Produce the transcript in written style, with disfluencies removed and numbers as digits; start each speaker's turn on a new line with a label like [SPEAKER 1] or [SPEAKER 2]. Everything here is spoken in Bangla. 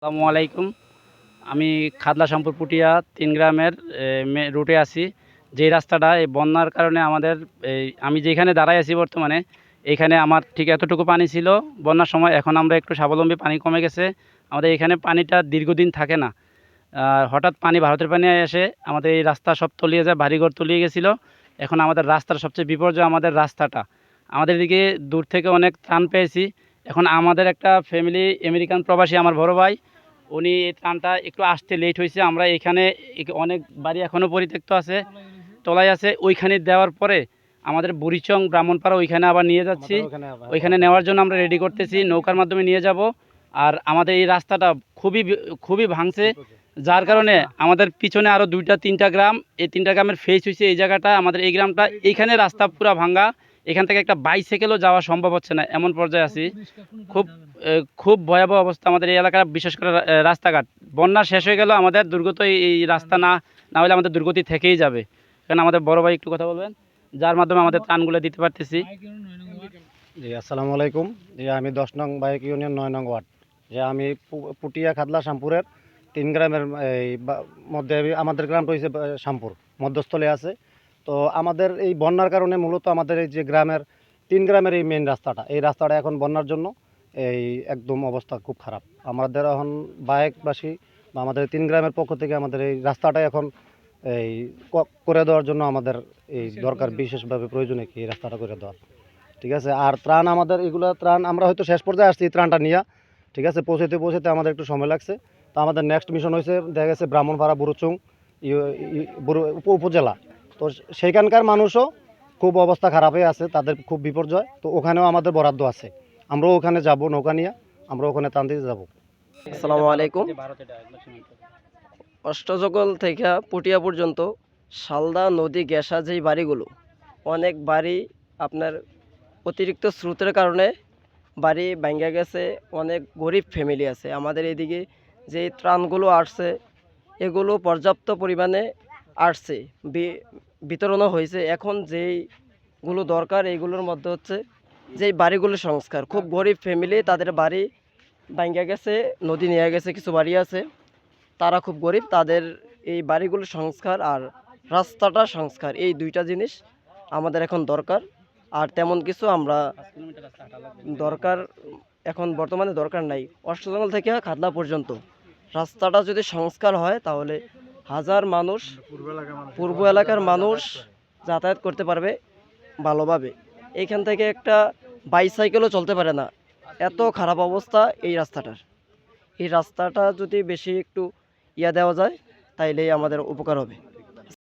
[SPEAKER 1] আসসালামু আলাইকুম। আমি খাদলা শ্যামপুর পুটিয়া ৩ গ্রামের রুটে আছি। যেই রাস্তাটা এই বন্যার কারণে আমাদের আমি যেখানে দাঁড়ায় আছি বর্তমানে, এইখানে আমার ঠিক এতটুকু পানি ছিল বন্যার সময়। এখন আমরা একটু স্বাবলম্বী, পানি কমে গেছে। আমাদের এখানে পানিটা দীর্ঘদিন থাকে না। হঠাৎ পানি, ভারতের পানি এসে আমাদের এই রাস্তা সব তলিয়ে যায়, বাড়িঘর তলিয়ে গেছিল। এখন আমাদের রাস্তার সবচেয়ে বিপর্যয় আমাদের রাস্তাটা। আমাদের এদিকে দূর থেকে অনেক ত্রাণ পেয়েছি। এখন আমাদের একটা ফ্যামিলি আমেরিকান প্রবাসী, আমার বড় ভাই, উনি এই ত্রাণটা একটু আসতে লেট হয়েছে। আমরা এখানে অনেক বাড়ি এখনও পরিত্যক্ত আছে, তলায় আছে। ওইখানে দেওয়ার পরে আমাদের বুড়িচং, ব্রাহ্মণপাড়া ওইখানে আবার নিয়ে যাচ্ছি। ওইখানে নেওয়ার জন্য আমরা রেডি করতেছি, নৌকার মাধ্যমে নিয়ে যাব। আর আমাদের এই রাস্তাটা খুবই খুবই ভাঙছে, যার কারণে আমাদের পিছনে আরও ২টা-৩টা গ্রাম, এই ৩টা গ্রামের ফেস হয়েছে এই জায়গাটা, আমাদের এই গ্রামটা। এইখানে রাস্তা পুরা ভাঙা, এখান থেকে একটা বাইসাইকেলও যাওয়া সম্ভব হচ্ছে না, এমন পর্যায়ে আছি। খুব খুব ভয়াবহ অবস্থা আমাদের এই এলাকার, বিশেষ করে রাস্তাঘাট। বন্যা শেষ হয়ে গেল, আমাদের দুর্গত এই রাস্তা না না হলে আমাদের দুর্গতি থেকেই যাবে। কারণ আমাদের বড় ভাই একটু কথা বলবেন, যার মাধ্যমে আমাদের ত্রাণগুলো দিতে পারতেছি।
[SPEAKER 2] জি, আসসালামু আলাইকুম। যে আমি ১০ নং বাইক ইউনিয়ন ৯ নং ওয়ার্ড। যে আমি পুটিয়া খাদলা শ্যামপুরের ৩ গ্রামের মধ্যে আমাদের গ্রামটা হচ্ছে শ্যামপুর মধ্যস্থলে আছে। তো আমাদের এই বন্যার কারণে মূলত আমাদের এই যে গ্রামের ৩ গ্রামের এই মেন রাস্তাটা, এই রাস্তাটা এখন বন্যার জন্য এই একদম অবস্থা খুব খারাপ। আমাদের এখন বাইকবাসী বা আমাদের ৩ গ্রামের পক্ষ থেকে আমাদের এই রাস্তাটা এখন এই করে দেওয়ার জন্য আমাদের এই দরকার, বিশেষভাবে প্রয়োজনে কি এই রাস্তাটা করে দেওয়া। ঠিক আছে। আর ত্রাণ, আমাদের এগুলো ত্রাণ আমরা হয়তো শেষ পর্যায়ে আসছি এই ত্রাণটা নিয়ে। ঠিক আছে, পৌঁছতে আমাদের একটু সময় লাগছে। তো আমাদের নেক্সট মিশন হয়েছে দেখা গেছে ব্রাহ্মণপাড়া, বুড়ুচুং উপজেলা। তো সেইখানকার মানুষও খুব অবস্থা খারাপ হয়ে আছে, তাদের খুব বিপর্যয়। তো ওখানেও আমাদের বরাদ্দ আছে, আমরাও ওখানে যাব নৌকা নিয়ে, আমরা ওখানে ত্রাণ দিতে যাবো।
[SPEAKER 3] আসসালামু আলাইকুম। অষ্টজগল থেকে পুটিয়া পর্যন্ত শালদা নদী ঘেঁষা যেই বাড়িগুলো, অনেক বাড়ি আপনার অতিরিক্ত স্রোতের কারণে বাড়ি ভাঙ্গা গেছে। অনেক গরিব ফ্যামিলি আছে আমাদের এদিকে। যেই ত্রাণগুলো আসছে এগুলো পর্যাপ্ত পরিমাণে আসছে, বিতরণও হয়েছে। এখন যেইগুলো দরকার এইগুলোর মধ্যে হচ্ছে যেই বাড়িগুলোর সংস্কার। খুব গরিব ফ্যামিলি, তাদের বাড়ি ভাঙ্গা গেছে, নদী নিয়ে গেছে, কিছু বাড়ি আছে তারা খুব গরিব, তাদের এই বাড়িগুলো সংস্কার আর রাস্তাটা সংস্কার, এই দুইটা জিনিস আমাদের এখন দরকার। আর তেমন কিছু আমরা দরকার এখন বর্তমানে দরকার নাই। অষ্টজঙ্গল থেকে খাদলা পর্যন্ত রাস্তাটা যদি সংস্কার হয় তাহলে হাজার মানুষ, পূর্ব এলাকার মানুষ যাতায়াত করতে পারবে ভালোভাবে। এইখান থেকে একটা বাইসাইকেলও চলতে পারে না, এত খারাপ অবস্থা এই রাস্তাটার। এই রাস্তাটা যদি বেশি একটু দেওয়া যায় তাইলেই আমাদের উপকার হবে।